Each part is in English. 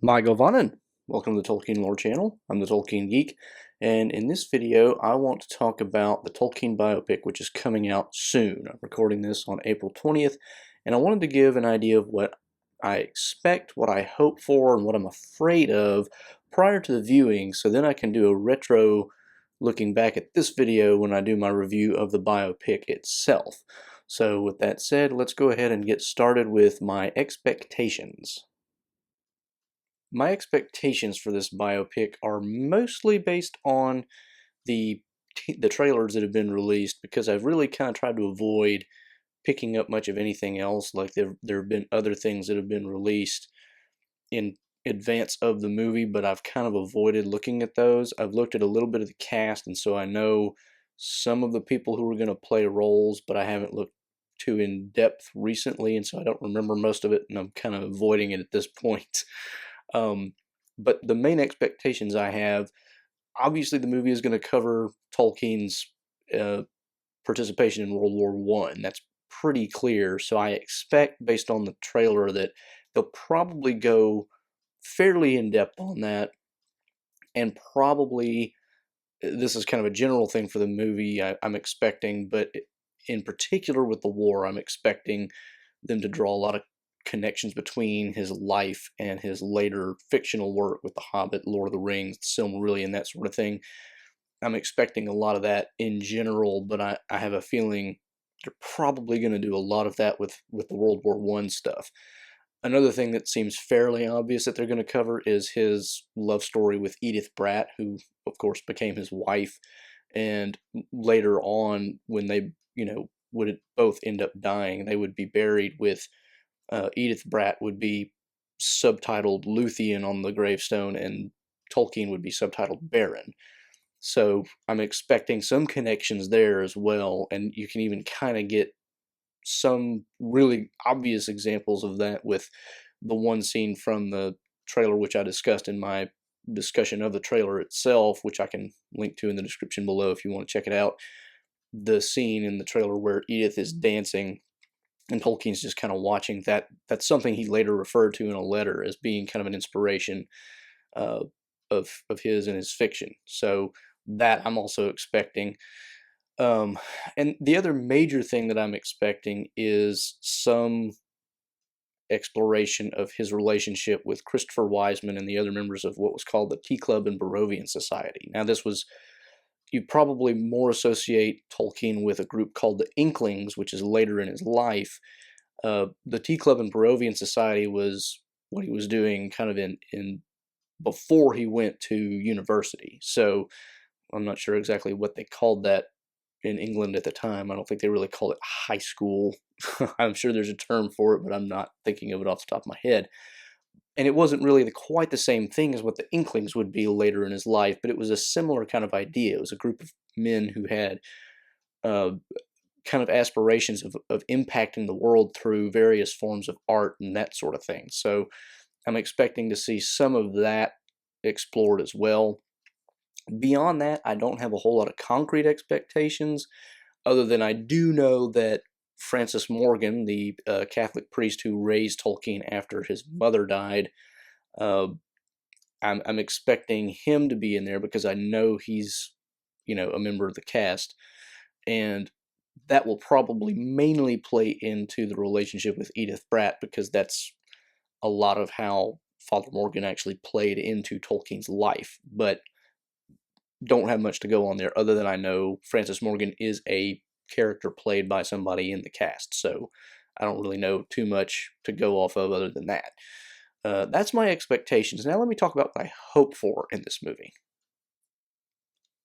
My Govanen. Welcome to the Tolkien Lore channel. I'm the Tolkien Geek, and in this video I want to talk about the Tolkien Biopic, which is coming out soon. I'm recording this on April 20th, and I wanted to give an idea of what I expect, what I hope for, and what I'm afraid of prior to the viewing, so then I can do a retro looking back at this video when I do my review of the biopic itself. So with that said, let's go ahead and get started with my expectations. My expectations for this biopic are mostly based on the the trailers that have been released, because I've really kind of tried to avoid picking up much of anything else. Like there have been other things that have been released in advance of the movie, but I've kind of avoided looking at those. I've looked at a little bit of the cast, and so I know some of the people who are going to play roles, but I haven't looked too in depth recently, and so I don't remember most of it, and I'm kind of avoiding it at this point. Um, but the main expectations I have, obviously, the movie is going to cover Tolkien's uh, participation in World War One. That's pretty clear. So I expect, based on the trailer, that they'll probably go fairly in depth on that, and probably this is kind of a general thing for the movie. I'm expecting, but in particular with the war, I'm expecting them to draw a lot of connections between his life and his later fictional work with The Hobbit, Lord of the Rings, The Silmarillion, that sort of thing. I'm expecting a lot of that in general, but I have a feeling they're probably going to do a lot of that with the World War One stuff. Another thing that seems fairly obvious that they're going to cover is his love story with Edith Bratt, who, of course, became his wife. And later on, when they, would both end up dying, they would be buried with Edith Bratt would be subtitled Luthien on the gravestone, and Tolkien would be subtitled Baron. So I'm expecting some connections there as well, and you can even kind of get some really obvious examples of that with the one scene from the trailer, which I discussed in my discussion of the trailer itself, which I can link to in the description below if you want to check it out. The scene in the trailer where Edith is dancing and Tolkien's just kind of watching that. That's something he later referred to in a letter as being kind of an inspiration uh, of his and his fiction. So that I'm also expecting. Um, and the other major thing that I'm expecting is some exploration of his relationship with Christopher Wiseman and the other members of what was called the Tea Club and Barovian Society. Now, this was, you probably more associate Tolkien with a group called the Inklings, which is later in his life. The Tea Club and Barovian Society was what he was doing kind of in before he went to university. So I'm not sure exactly what they called that in England at the time. I don't think they really called it high school. I'm sure there's a term for it, but I'm not thinking of it off the top of my head. And it wasn't really quite the same thing as what the Inklings would be later in his life, but it was a similar kind of idea. It was a group of men who had uh, kind of aspirations of impacting the world through various forms of art and that sort of thing. So I'm expecting to see some of that explored as well. Beyond that, I don't have a whole lot of concrete expectations, other than I do know that Francis Morgan, the Catholic priest who raised Tolkien after his mother died, uh, I'm expecting him to be in there because I know he's, a member of the cast, and that will probably mainly play into the relationship with Edith Bratt, because that's a lot of how Father Morgan actually played into Tolkien's life. But don't have much to go on there other than I know Francis Morgan is a character played by somebody in the cast, so I don't really know too much to go off of other than that. That's my expectations. Now let me talk about what I hope for in this movie.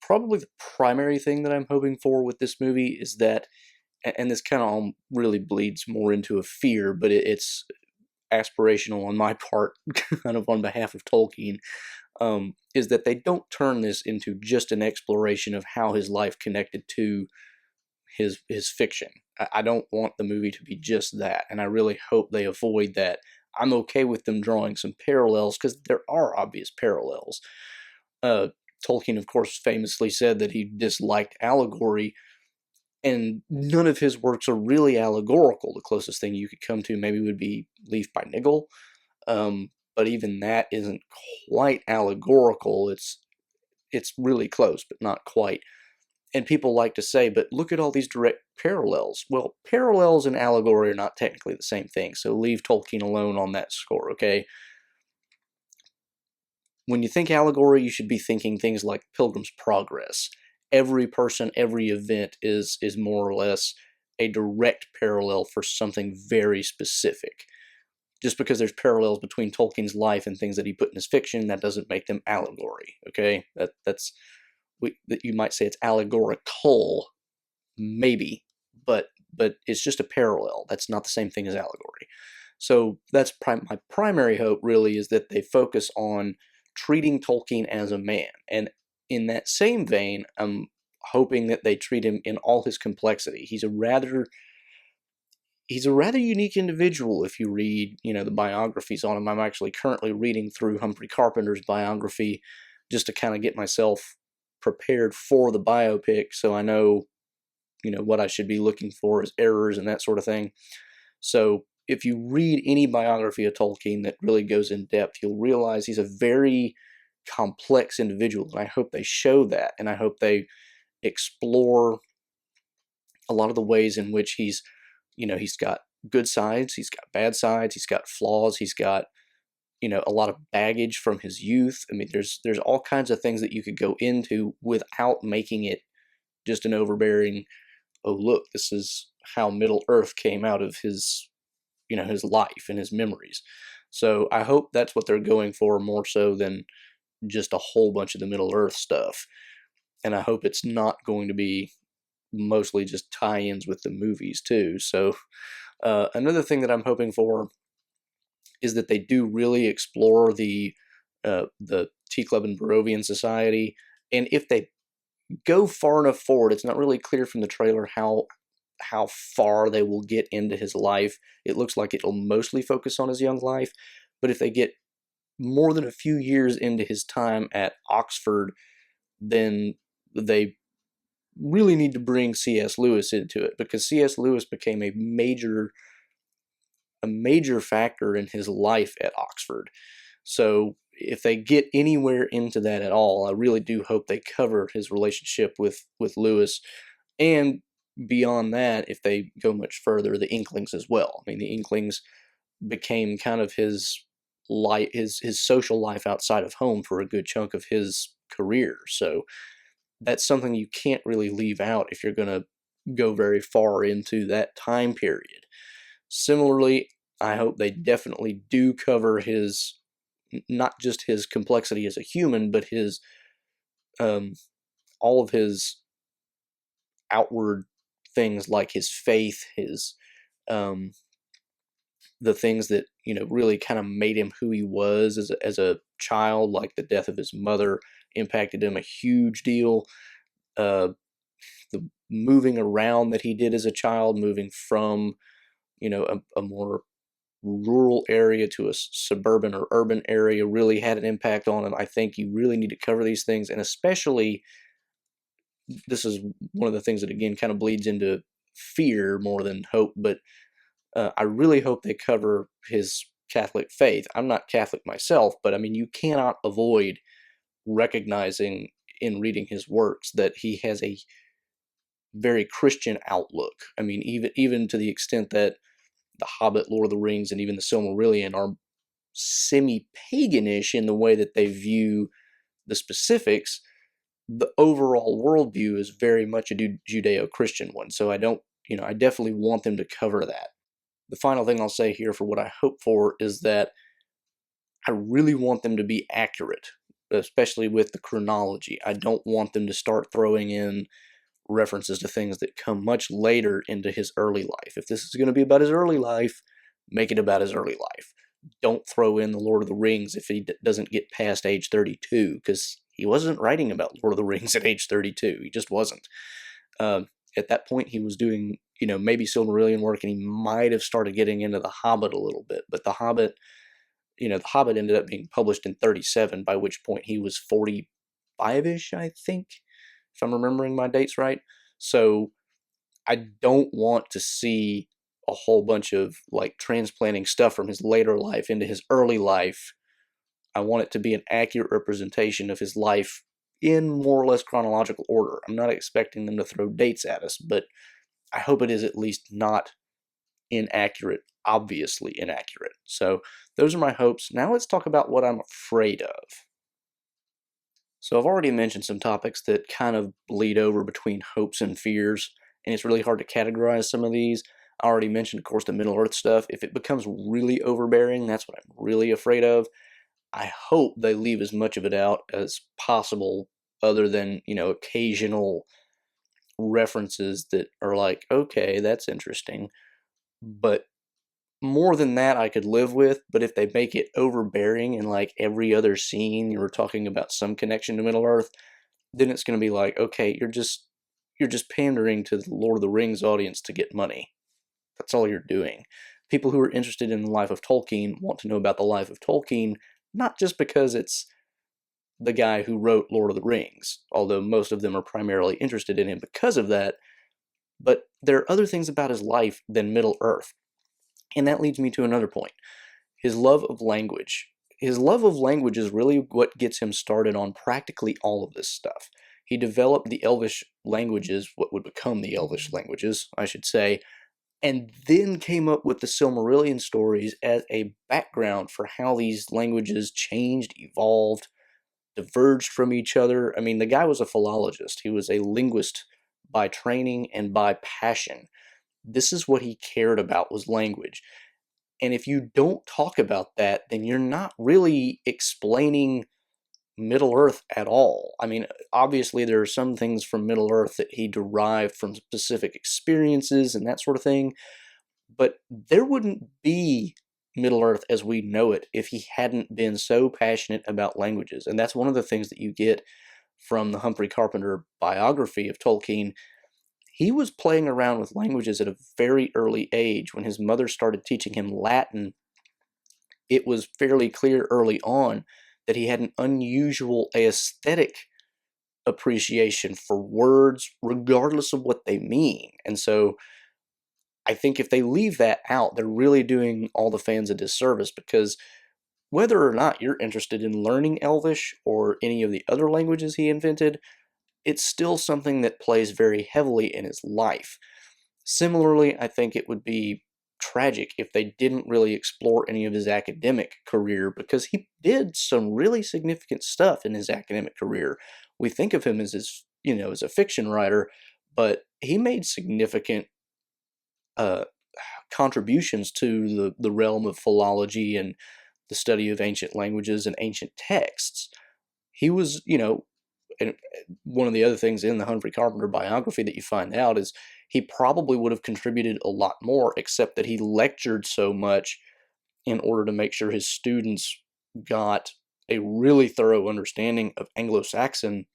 Probably the primary thing that I'm hoping for with this movie is that, and this kind of really bleeds more into a fear, but it's aspirational on my part, kind of on behalf of Tolkien, is that they don't turn this into just an exploration of how his life connected to his fiction. I don't want the movie to be just that, and I really hope they avoid that. I'm okay with them drawing some parallels, because there are obvious parallels. Uh, Tolkien, of course, famously said that he disliked allegory, and none of his works are really allegorical. The closest thing you could come to maybe would be Leaf by Niggle. but even that isn't quite allegorical. It's really close, but not quite. And people like to say, but look at all these direct parallels. Well, parallels and allegory are not technically the same thing, so leave Tolkien alone on that score, okay? When you think allegory, you should be thinking things like Pilgrim's Progress. Every person, every event is more or less a direct parallel for something very specific. Just because there's parallels between Tolkien's life and things that he put in his fiction, that doesn't make them allegory, okay? That you might say it's allegorical, maybe, but it's just a parallel. That's not the same thing as allegory. So that's my primary hope, really, is that they focus on treating Tolkien as a man. And in that same vein, I'm hoping that they treat him in all his complexity. He's a rather unique individual. If you read, the biographies on him, I'm actually currently reading through Humphrey Carpenter's biography just to kind of get myself prepared for the biopic, so I know, what I should be looking for as errors and that sort of thing. So if you read any biography of Tolkien that really goes in depth, you'll realize he's a very complex individual, and I hope they show that, and I hope they explore a lot of the ways in which he's got good sides, he's got bad sides, he's got flaws, he's got, a lot of baggage from his youth. I mean, there's all kinds of things that you could go into without making it just an overbearing, oh, look, this is how Middle Earth came out of his, his life and his memories. So I hope that's what they're going for, more so than just a whole bunch of the Middle Earth stuff. And I hope it's not going to be mostly just tie-ins with the movies too. So another thing that I'm hoping for is that they do really explore the Tea Club and Barovian Society. And if they go far enough forward, it's not really clear from the trailer how far they will get into his life. It looks like it'll mostly focus on his young life, but if they get more than a few years into his time at Oxford, then they really need to bring C.S. Lewis into it, because C.S. Lewis became a major factor in his life at Oxford. So if they get anywhere into that at all, I really do hope they cover his relationship with Lewis, and beyond that, if they go much further, the Inklings as well. I mean, the Inklings became kind of his life, his social life outside of home for a good chunk of his career. So that's something you can't really leave out if you're going to go very far into that time period. Similarly, I hope they definitely do cover his, not just his complexity as a human, but his all of his outward things, like his faith, his the things that really kind of made him who he was as a child, like the death of his mother impacted him a huge deal. The moving around that he did as a child, moving from a more rural area to a suburban or urban area, really had an impact on him. I think you really need to cover these things, and especially, this is one of the things that again kind of bleeds into fear more than hope, but I really hope they cover his Catholic faith. I'm not Catholic myself, but I mean, you cannot avoid recognizing in reading his works that he has a very Christian outlook. I mean, even to the extent that The Hobbit, Lord of the Rings, and even the Silmarillion are semi-paganish in the way that they view the specifics. The overall worldview is very much a Judeo-Christian one. So I definitely want them to cover that. The final thing I'll say here for what I hope for is that I really want them to be accurate, especially with the chronology. I don't want them to start throwing in references to things that come much later into his early life. If this is going to be about his early life, make it about his early life. Don't throw in the Lord of the Rings if he doesn't get past age 32, because he wasn't writing about Lord of the Rings at age 32. He just wasn't. At that point, he was doing, maybe Silmarillion work, and he might have started getting into The Hobbit a little bit. But The Hobbit, The Hobbit ended up being published in 37, by which point he was 45-ish, I think, if I'm remembering my dates right. So I don't want to see a whole bunch of like transplanting stuff from his later life into his early life, I want it to be an accurate representation of his life in more or less chronological order. I'm not expecting them to throw dates at us, but I hope it is at least not inaccurate, obviously inaccurate. So those are my hopes. Now let's talk about what I'm afraid of. So I've already mentioned some topics that kind of bleed over between hopes and fears, and it's really hard to categorize some of these. I already mentioned, of course, the Middle Earth stuff. If it becomes really overbearing, that's what I'm really afraid of. I hope they leave as much of it out as possible, other than, occasional references that are like, okay, that's interesting. But more than that, I could live with. But if they make it overbearing and like every other scene you're talking about some connection to Middle Earth, then it's going to be like, okay, you're just pandering to the Lord of the Rings audience to get money. That's all you're doing. People who are interested in the life of Tolkien want to know about the life of Tolkien, not just because it's the guy who wrote Lord of the Rings, although most of them are primarily interested in him because of that, but there are other things about his life than Middle Earth. And that leads me to another point. His love of language. His love of language is really what gets him started on practically all of this stuff. He developed the Elvish languages, what would become the Elvish languages, I should say, and then came up with the Silmarillion stories as a background for how these languages changed, evolved, diverged from each other. I mean, the guy was a philologist. He was a linguist by training and by passion. This is what he cared about, was language. And if you don't talk about that, then you're not really explaining Middle Earth at all. I mean, obviously there are some things from Middle Earth that he derived from specific experiences and that sort of thing, but there wouldn't be Middle Earth as we know it if he hadn't been so passionate about languages. And that's one of the things that you get from the Humphrey Carpenter biography of Tolkien. He was playing around with languages at a very early age. When his mother started teaching him Latin, it was fairly clear early on that he had an unusual aesthetic appreciation for words, regardless of what they mean. And so I think if they leave that out, they're really doing all the fans a disservice, because whether or not you're interested in learning Elvish or any of the other languages he invented, it's still something that plays very heavily in his life. Similarly, I think it would be tragic if they didn't really explore any of his academic career, because he did some really significant stuff in his academic career. We think of him as as a fiction writer, but he made significant uh, contributions to the realm of philology and the study of ancient languages and ancient texts. He was, and one of the other things in the Humphrey Carpenter biography that you find out is he probably would have contributed a lot more, except that he lectured so much in order to make sure his students got a really thorough understanding of Anglo-Saxon.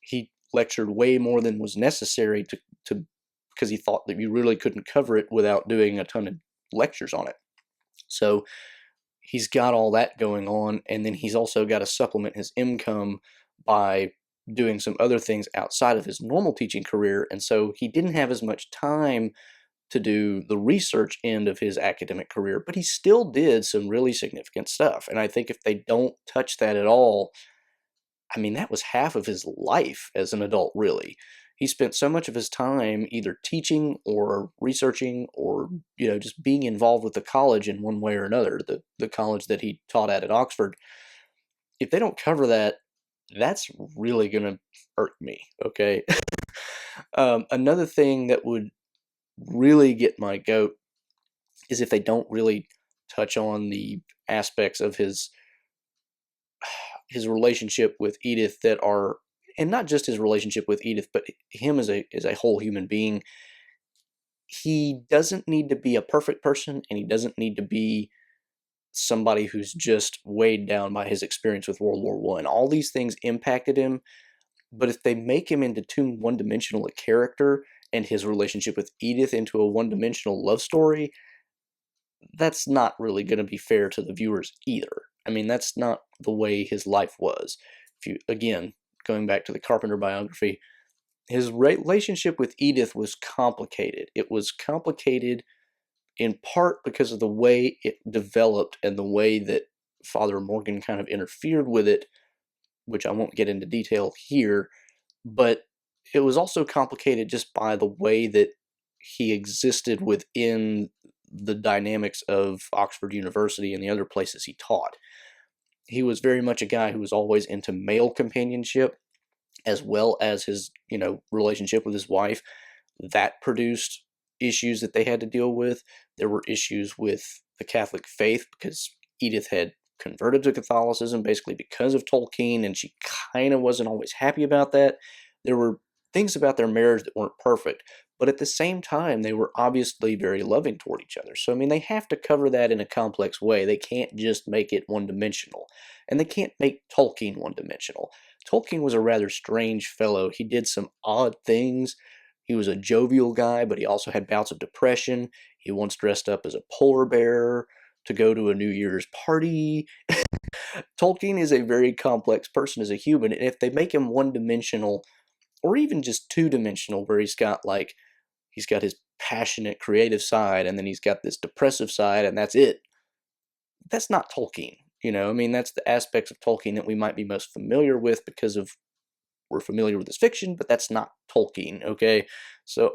He lectured way more than was necessary to because he thought that you really couldn't cover it without doing a ton of lectures on it. So he's got all that going on, and then he's also got to supplement his income by doing some other things outside of his normal teaching career, and so he didn't have as much time to do the research end of his academic career, but he still did some really significant stuff. And I think if they don't touch that at all, I mean, that was half of his life as an adult, really. He spent so much of his time either teaching or researching or, just being involved with the college in one way or another, the college that he taught at Oxford. If they don't cover that, that's really going to hurt me, okay? Another thing that would really get my goat is if they don't really touch on the aspects of his relationship with Edith that are, and not just his relationship with Edith, but him as a whole human being. He doesn't need to be a perfect person, and he doesn't need to be somebody who's just weighed down by his experience with World War One. All these things impacted him, but if they make him into too one-dimensional a character and his relationship with Edith into a one-dimensional love story, that's not really going to be fair to the viewers either. I mean, that's not the way his life was. Again, going back to the Carpenter biography, his relationship with Edith was complicated. It was complicated in part because of the way it developed and the way that Father Morgan kind of interfered with it, which I won't get into detail here, but it was also complicated just by the way that he existed within the dynamics of Oxford University and the other places he taught. He was very much a guy who was always into male companionship, as well as his, relationship with his wife. That produced issues that they had to deal with. There were issues with the Catholic faith because Edith had converted to Catholicism basically because of Tolkien, and she kind of wasn't always happy about that. There were things about their marriage that weren't perfect, but at the same time, they were obviously very loving toward each other. So, I mean, they have to cover that in a complex way. They can't just make it one-dimensional, and they can't make Tolkien one-dimensional. Tolkien was a rather strange fellow. He did some odd things. He was a jovial guy, but he also had bouts of depression. He once dressed up as a polar bear to go to a New Year's party. Tolkien is a very complex person as a human, and if they make him one-dimensional, or even just two-dimensional, where he's got his passionate creative side, and then he's got this depressive side, and that's it. That's not Tolkien. I mean, that's the aspects of Tolkien that we might be most familiar with because we're familiar with his fiction, but that's not Tolkien, okay? So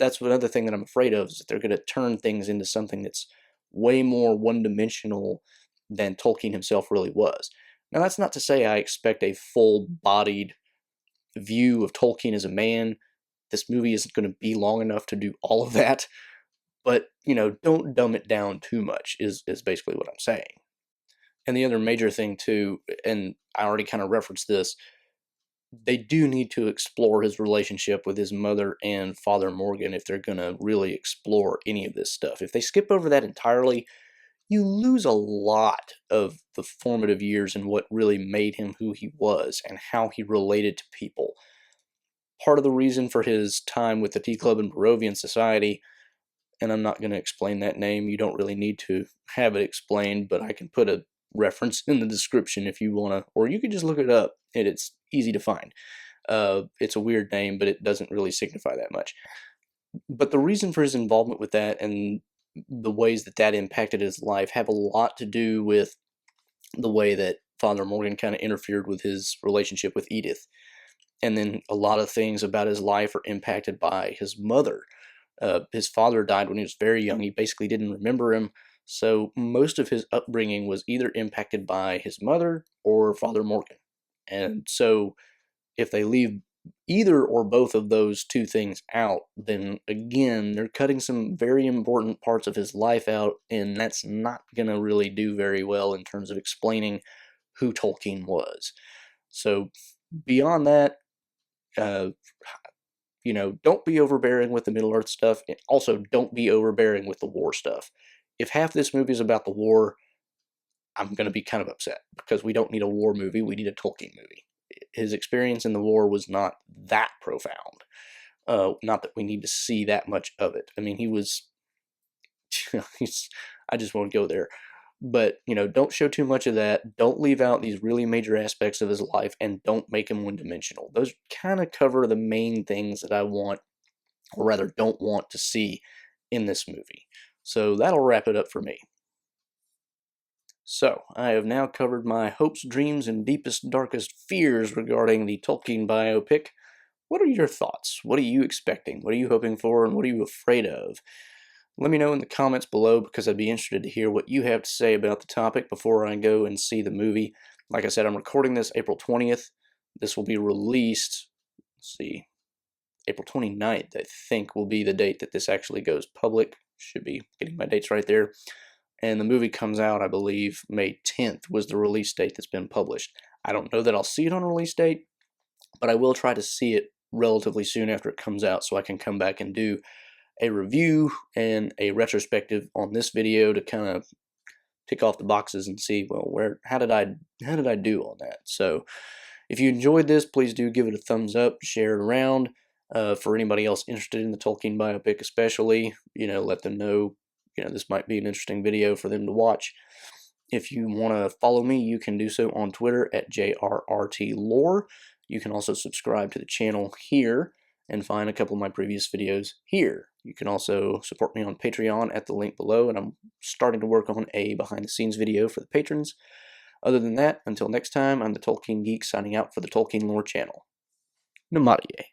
that's another thing that I'm afraid of, is that they're going to turn things into something that's way more one-dimensional than Tolkien himself really was. Now, that's not to say I expect a full-bodied view of Tolkien as a man. This movie isn't going to be long enough to do all of that, but, don't dumb it down too much is basically what I'm saying. And the other major thing, too, and I already kind of referenced this, they do need to explore his relationship with his mother and Father Morgan if they're going to really explore any of this stuff. If they skip over that entirely, you lose a lot of the formative years and what really made him who he was and how he related to people. Part of the reason for his time with the Tea Club and Barovian Society, and I'm not going to explain that name, you don't really need to have it explained, but I can put a reference in the description if you want to, or you can just look it up, and it's easy to find. It's a weird name, but it doesn't really signify that much. But the reason for his involvement with that and the ways that impacted his life have a lot to do with the way that Father Morgan kind of interfered with his relationship with Edith. And then a lot of things about his life are impacted by his mother. His father died when he was very young. He basically didn't remember him. So most of his upbringing was either impacted by his mother or Father Morgan. And so if they leave either or both of those two things out, then again, they're cutting some very important parts of his life out, and that's not going to really do very well in terms of explaining who Tolkien was. So beyond that, don't be overbearing with the Middle-earth stuff. And also, don't be overbearing with the war stuff. If half this movie is about the war, I'm going to be kind of upset, because we don't need a war movie. We need a Tolkien movie. His experience in the war was not that profound. Not that we need to see that much of it. I mean, he was... I just won't go there. But, don't show too much of that. Don't leave out these really major aspects of his life, and don't make him one-dimensional. Those kind of cover the main things that I want, or rather don't want to see in this movie. So that'll wrap it up for me. So, I have now covered my hopes, dreams, and deepest, darkest fears regarding the Tolkien biopic. What are your thoughts? What are you expecting? What are you hoping for, and what are you afraid of? Let me know in the comments below, because I'd be interested to hear what you have to say about the topic before I go and see the movie. Like I said, I'm recording this April 20th. This will be released, let's see, April 29th, I think, will be the date that this actually goes public. Should be getting my dates right there. And the movie comes out, I believe, May 10th was the release date that's been published. I don't know that I'll see it on release date, but I will try to see it relatively soon after it comes out, so I can come back and do a review and a retrospective on this video to kind of tick off the boxes and see, well, how did I do on that? So if you enjoyed this, please do give it a thumbs up, share it around. For anybody else interested in the Tolkien biopic especially, let them know, this might be an interesting video for them to watch. If you want to follow me, you can do so on Twitter at JRRTLore. You can also subscribe to the channel here and find a couple of my previous videos here. You can also support me on Patreon at the link below, and I'm starting to work on a behind-the-scenes video for the patrons. Other than that, until next time, I'm the Tolkien Geek signing out for the Tolkien Lore channel. Namaste.